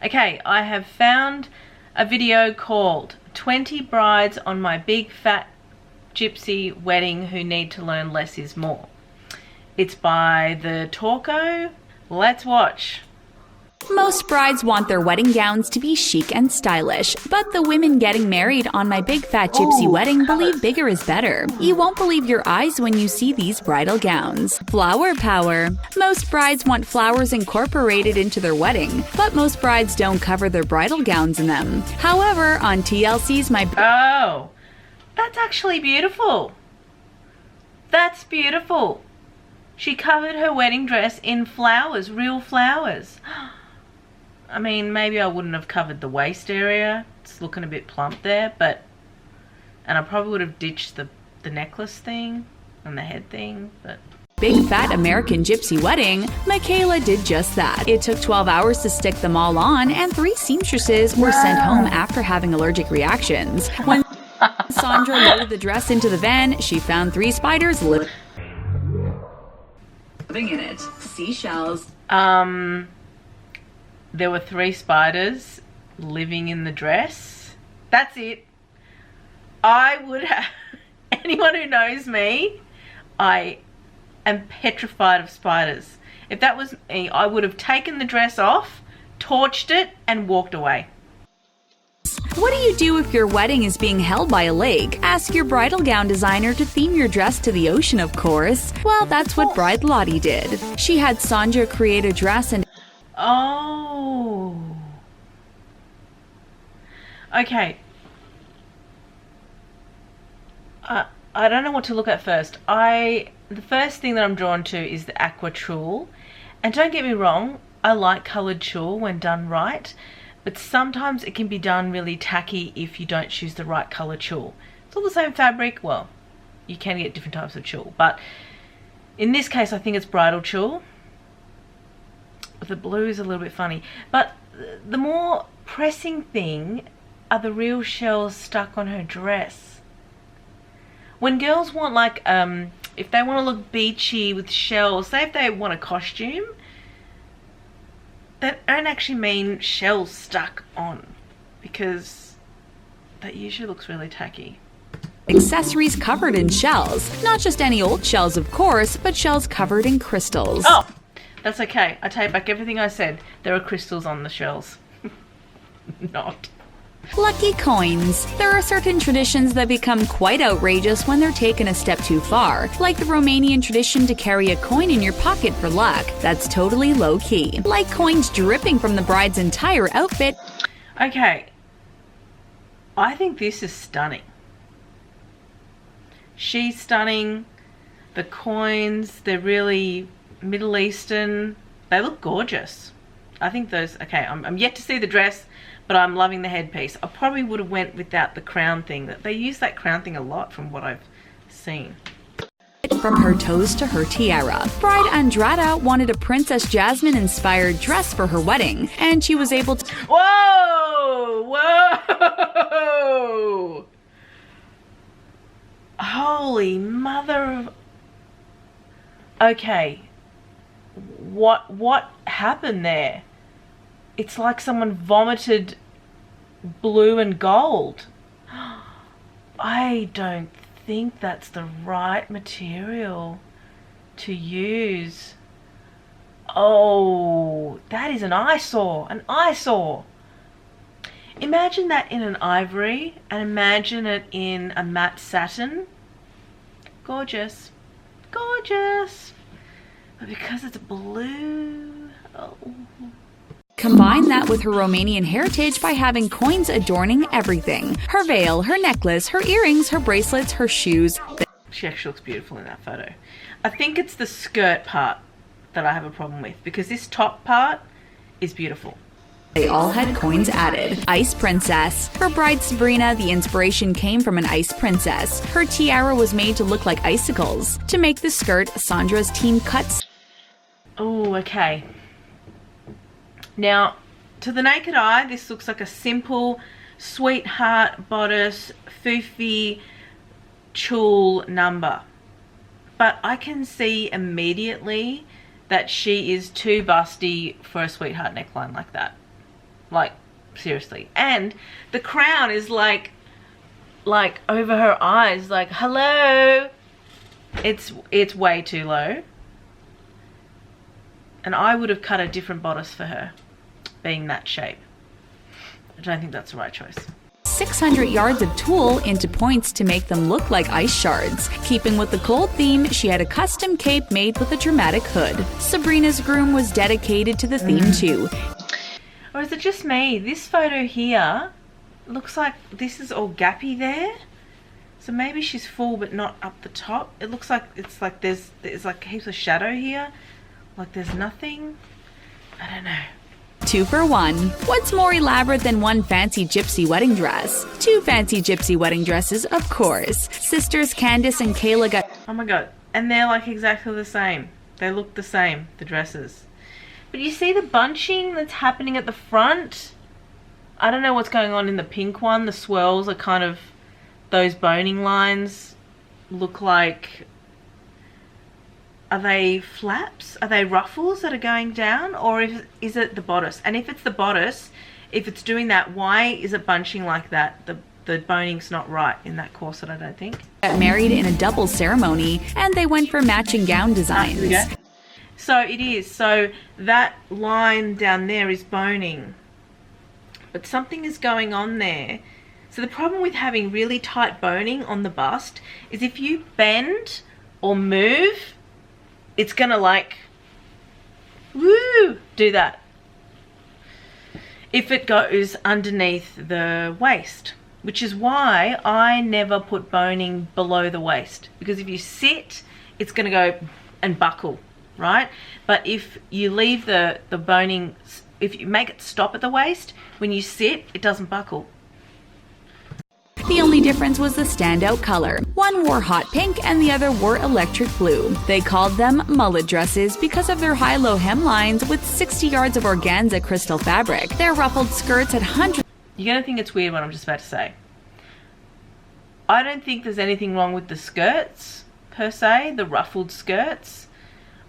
Okay, I have found a video called 20 Brides on My Big Fat Gypsy Wedding Who Need to Learn Less Is More. It's by the Talko. Let's watch. Most brides want their wedding gowns to be chic and stylish, but the women getting married on My Big Fat Gypsy Wedding believe bigger is better. You won't believe your eyes when you see these bridal gowns. Flower power. Most brides want flowers incorporated into their wedding, but most brides don't cover their bridal gowns in them. However, on TLC's Oh, that's actually beautiful. That's beautiful. She covered her wedding dress in flowers, real flowers. I mean, maybe I wouldn't have covered the waist area. It's looking a bit plump there, and I probably would have ditched the necklace thing and the head thing, but... Big Fat American Gypsy Wedding, Michaela did just that. It took 12 hours to stick them all on, and 3 seamstresses were sent home after having allergic reactions. When Sandra loaded the dress into the van, she found 3 spiders living in it. Seashells. There were 3 spiders living in the dress. That's it. I would have... Anyone who knows me, I am petrified of spiders. If that was me, I would have taken the dress off, torched it, and walked away. What do you do if your wedding is being held by a lake? Ask your bridal gown designer to theme your dress to the ocean, of course. Well, that's what Bride Lottie did. She had Sandra create a dress and... Oh. Okay. I don't know what to look at first. The first thing that I'm drawn to is the aqua tulle. And don't get me wrong, I like coloured tulle when done right, but sometimes it can be done really tacky if you don't choose the right colour tulle. It's all the same fabric. Well, you can get different types of tulle, but in this case I think it's bridal tulle. The blue is a little bit funny, but the more pressing thing are the real shells stuck on her dress. When girls want, like, if they want to look beachy with shells, say if they want a costume, that don't actually mean shells stuck on, because that usually looks really tacky. Accessories covered in shells. Not just any old shells, of course, but shells covered in crystals. Oh! That's okay. I take back everything I said. There are crystals on the shells. Not. Lucky coins. There are certain traditions that become quite outrageous when they're taken a step too far, like the Romanian tradition to carry a coin in your pocket for luck. That's totally low-key. Like coins dripping from the bride's entire outfit. Okay. I think this is stunning. She's stunning. The coins, they're really... Middle Eastern. They look gorgeous. I think those... Okay, I'm yet to see the dress, but I'm loving the headpiece. I probably would have went without the crown thing. They use that crown thing a lot from what I've seen. From her toes to her tiara. Bride Andrada wanted a Princess Jasmine-inspired dress for her wedding, and she was able to... Whoa! Whoa! Holy mother of... Okay. What happened there? It's like someone vomited blue and gold. I don't think that's the right material to use. Oh, that is an eyesore. An eyesore. Imagine that in an ivory, and imagine it in a matte satin. Gorgeous. Gorgeous. But because it's blue... Oh. Combine that with her Romanian heritage by having coins adorning everything. Her veil, her necklace, her earrings, her bracelets, her shoes. She actually looks beautiful in that photo. I think it's the skirt part that I have a problem with, because this top part is beautiful. They all had coins added. Ice Princess. For bride Sabrina, the inspiration came from an ice princess. Her tiara was made to look like icicles. To make the skirt, Sandra's team cuts. Oh, okay. Now, to the naked eye, this looks like a simple sweetheart bodice, foofy tulle number. But I can see immediately that she is too busty for a sweetheart neckline like that. Like, seriously. And the crown is like over her eyes, like, hello. It's way too low. And I would have cut a different bodice for her, being that shape. I don't think that's the right choice. 600 yards of tulle into points to make them look like ice shards. Keeping with the cold theme, she had a custom cape made with a dramatic hood. Sabrina's groom was dedicated to the theme too. Or is it just me? This photo here looks like this is all gappy there. So maybe she's full but not up the top. It looks like it's like there's like heaps of shadow here. Like there's nothing. I don't know. 2 for 1. What's more elaborate than one fancy gypsy wedding dress? 2 fancy gypsy wedding dresses, of course. Sisters Candace and Kayla got... Oh my god. And they're like exactly the same. They look the same, the dresses. But you see the bunching that's happening at the front? I don't know what's going on in the pink one. The swirls are kind of... Those boning lines look like... Are they flaps? Are they ruffles that are going down? Or is it the bodice? And if it's the bodice, if it's doing that, why is it bunching like that? The boning's not right in that corset, I don't think. Got married in a double ceremony, and they went for matching gown designs. So it is. So that line down there is boning. But something is going on there. So the problem with having really tight boning on the bust is if you bend or move, it's gonna like, woo, do that. If it goes underneath the waist, which is why I never put boning below the waist. Because if you sit, it's gonna go and buckle, right? But if you leave the boning, if you make it stop at the waist, when you sit, it doesn't buckle. The only difference was the standout color. One wore hot pink and the other wore electric blue. They called them mullet dresses because of their high-low hemlines with 60 yards of organza crystal fabric. Their ruffled skirts had hundreds... You're going to think it's weird what I'm just about to say. I don't think there's anything wrong with the skirts, per se, the ruffled skirts.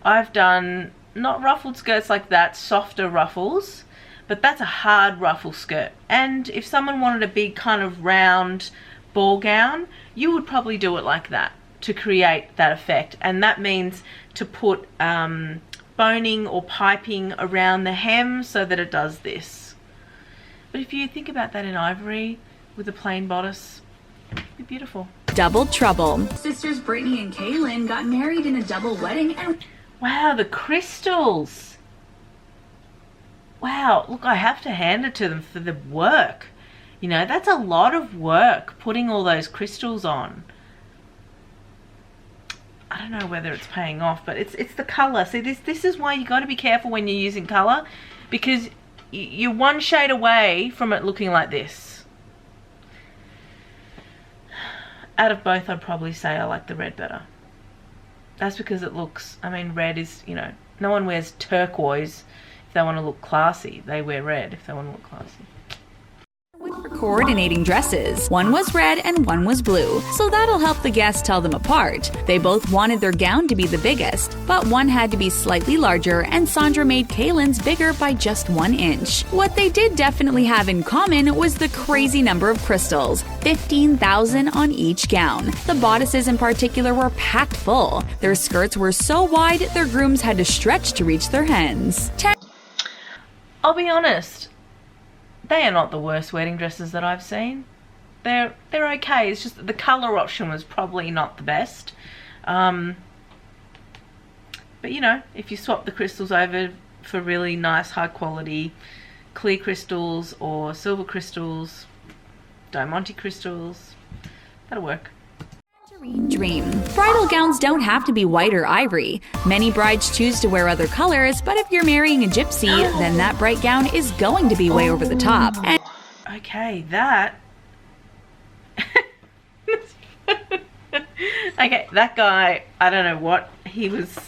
I've done, not ruffled skirts like that, softer ruffles. But that's a hard ruffle skirt. And if someone wanted a big kind of round ball gown, you would probably do it like that to create that effect. And that means to put boning or piping around the hem so that it does this. But if you think about that in ivory with a plain bodice, it'd be beautiful. Double trouble. Sisters Brittany and Kaylin got married in a double wedding and... Wow, the crystals. Wow, look, I have to hand it to them for the work. You know, that's a lot of work putting all those crystals on. I don't know whether it's paying off, but it's the colour. See, this is why you got to be careful when you're using colour, because you're one shade away from it looking like this. Out of both, I'd probably say I like the red better. That's because it looks, I mean, red is, you know, no one wears turquoise if they want to look classy. They wear red if they want to look classy. For coordinating dresses. One was red and one was blue, so that'll help the guests tell them apart. They both wanted their gown to be the biggest, but one had to be slightly larger, and Sandra made Kaylin's bigger by just 1 inch. What they did definitely have in common was the crazy number of crystals, 15,000 on each gown. The bodices in particular were packed full. Their skirts were so wide, their grooms had to stretch to reach their hands. I'll be honest. They are not the worst wedding dresses that I've seen. They're okay. It's just the colour option was probably not the best. But you know, if you swap the crystals over for really nice, high quality clear crystals or silver crystals, diamante crystals, that'll work. Dream. Bridal gowns don't have to be white or ivory. Many brides choose to wear other colors, but if you're marrying a gypsy, then that bright gown is going to be way over the top. And okay, that... okay, that guy, I don't know what he was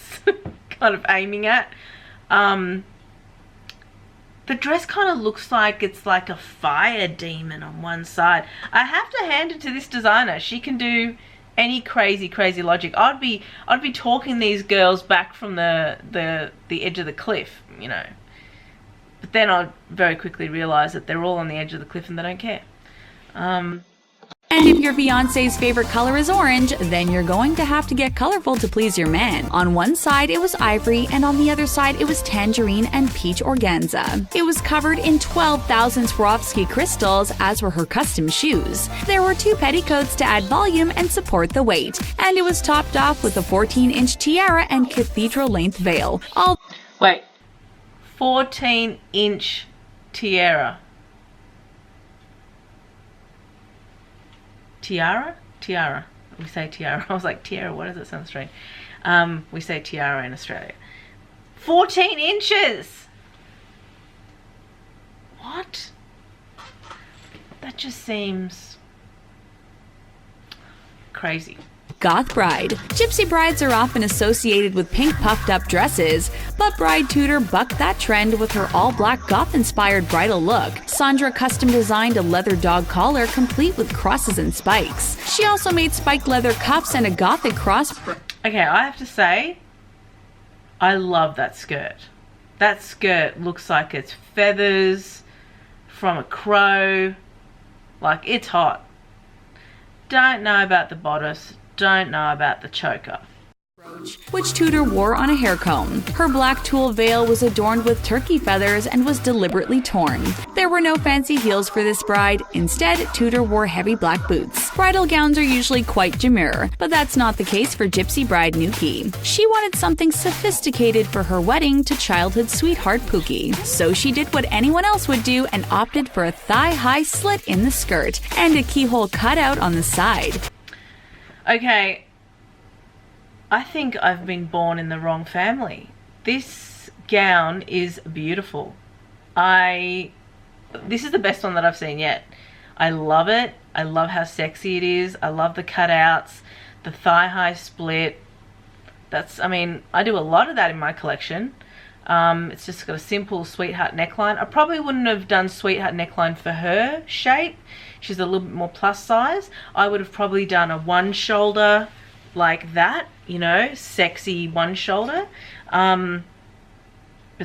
kind of aiming at. The dress kind of looks like it's like a fire demon on one side. I have to hand it to this designer. She can do any crazy logic. I'd be talking these girls back from the edge of the cliff, you know. But But then I very quickly realised that they're all on the edge of the cliff and they don't care. And if your fiancé's favorite color is orange, then you're going to have to get colorful to please your man. On one side it was ivory, and on the other side it was tangerine and peach organza. It was covered in 12,000 Swarovski crystals, as were her custom shoes. There were 2 petticoats to add volume and support the weight, and it was topped off with a 14-inch tiara and cathedral-length veil. Wait, 14-inch tiara. Tiara? Tiara. We say tiara. I was like, tiara, what does it sound strange? We say tiara in Australia. 14 inches! What? That just seems crazy. Goth bride. Gypsy brides are often associated with pink puffed-up dresses, but bride tutor bucked that trend with her all-black goth-inspired bridal look. Sandra custom-designed a leather dog collar complete with crosses and spikes. She also made spiked leather cuffs and a gothic cross. Okay, I have to say, I love that skirt. That skirt looks like it's feathers from a crow. Like, it's hot. Don't know about the bodice. Don't know about the choker. Which Tudor wore on a hair comb. Her black tulle veil was adorned with turkey feathers and was deliberately torn. There were no fancy heels for this bride. Instead, Tudor wore heavy black boots. Bridal gowns are usually quite demure, but that's not the case for Gypsy bride Nuki. She wanted something sophisticated for her wedding to childhood sweetheart Pookie. So she did what anyone else would do and opted for a thigh-high slit in the skirt and a keyhole cutout on the side. Okay, I think I've been born in the wrong family. This gown is beautiful. This is the best one that I've seen yet. I love it. I love how sexy it is. I love the cutouts, the thigh-high split. I mean, I do a lot of that in my collection. It's just got a simple sweetheart neckline. I probably wouldn't have done sweetheart neckline for her shape. She's a little bit more plus size. I would have probably done a one shoulder like that, you know, sexy one shoulder. But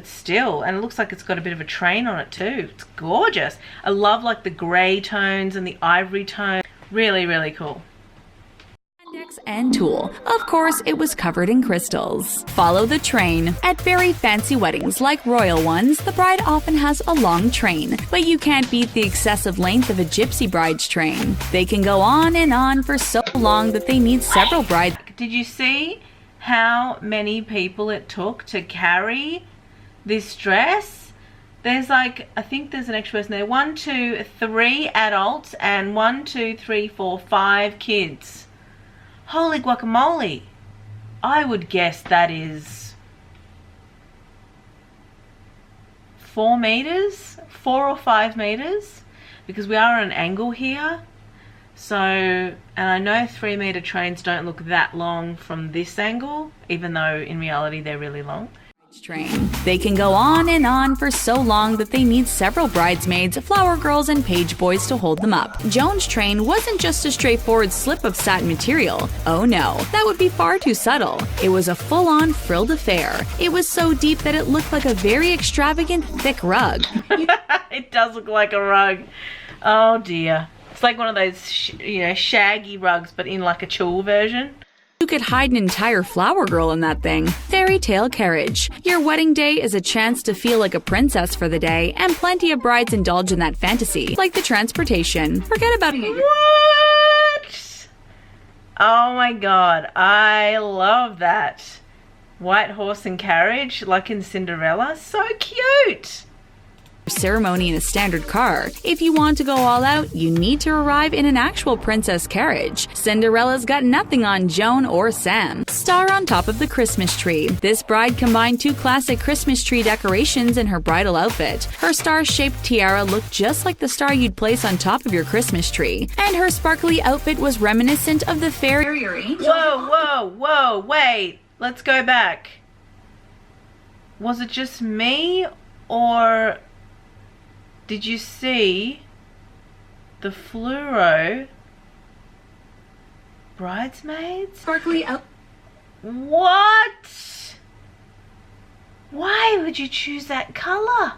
still, and it looks like it's got a bit of a train on it too. It's gorgeous. I love like the grey tones and the ivory tone. Really, really cool. And tulle. Of course, it was covered in crystals. Follow the train. At very fancy weddings like royal ones, the bride often has a long train, but you can't beat the excessive length of a gypsy bride's train. They can go on and on for so long that they need several brides. Did you see how many people it took to carry this dress? There's like, I think there's an extra person there. 1, 2, 3 adults and 1, 2, 3, 4, 5 kids. Holy guacamole. I would guess that is 4 meters, 4 or 5 meters, because we are at an angle here. So, and I know 3-meter trains don't look that long from this angle, even though in reality they're really long. Train. They can go on and on for so long that they need several bridesmaids, flower girls, and page boys to hold them up. Joan's train wasn't just a straightforward slip of satin material. Oh no, that would be far too subtle. It was a full-on frilled affair. It was so deep that it looked like a very extravagant, thick rug. It does look like a rug. Oh dear. It's like one of those, shaggy rugs, but in like a tulle version. You could hide an entire flower girl in that thing. Fairy tale carriage. Your wedding day is a chance to feel like a princess for the day, and plenty of brides indulge in that fantasy, like the transportation. Forget about it. What? Oh my god, I love that. White horse and carriage, like in Cinderella. So cute! Ceremony in a standard car. If you want to go all out, you need to arrive in an actual princess carriage. Cinderella's got nothing on Joan or Sam. Star on top of the Christmas tree. This bride combined 2 classic Christmas tree decorations in her bridal outfit. Her star-shaped tiara looked just like the star you'd place on top of your Christmas tree, and her sparkly outfit was reminiscent of the fairy. Whoa, wait. Let's go back. Was it just me, or did you see the fluoro bridesmaids? Sparkly out. What? Why would you choose that color?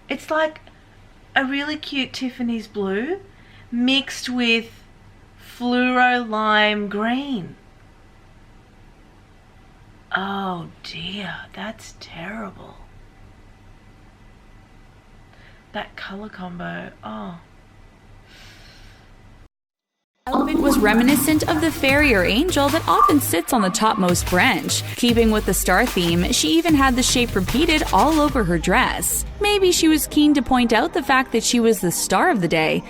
It's like a really cute Tiffany's blue mixed with fluoro lime green. Oh dear, that's terrible. That color combo, oh. Outfit was reminiscent of the fairy or angel that often sits on the topmost branch. Keeping with the star theme, she even had the shape repeated all over her dress. Maybe she was keen to point out the fact that she was the star of the day.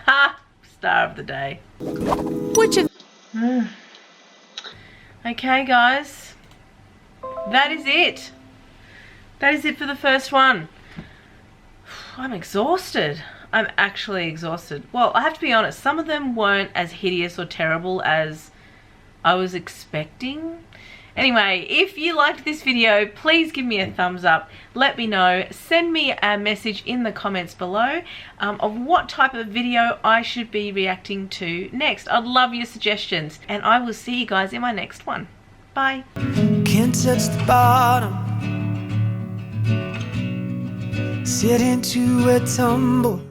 Ha! Star of the day. Which of Okay guys, that is it. That is it for the first one. I'm exhausted. I'm actually exhausted. Well, I have to be honest, some of them weren't as hideous or terrible as I was expecting. Anyway, if you liked this video, please give me a thumbs up. Let me know. Send me a message in the comments below of what type of video I should be reacting to next. I'd love your suggestions, and I will see you guys in my next one. Bye. Can't touch the bottom, sit into a tumble.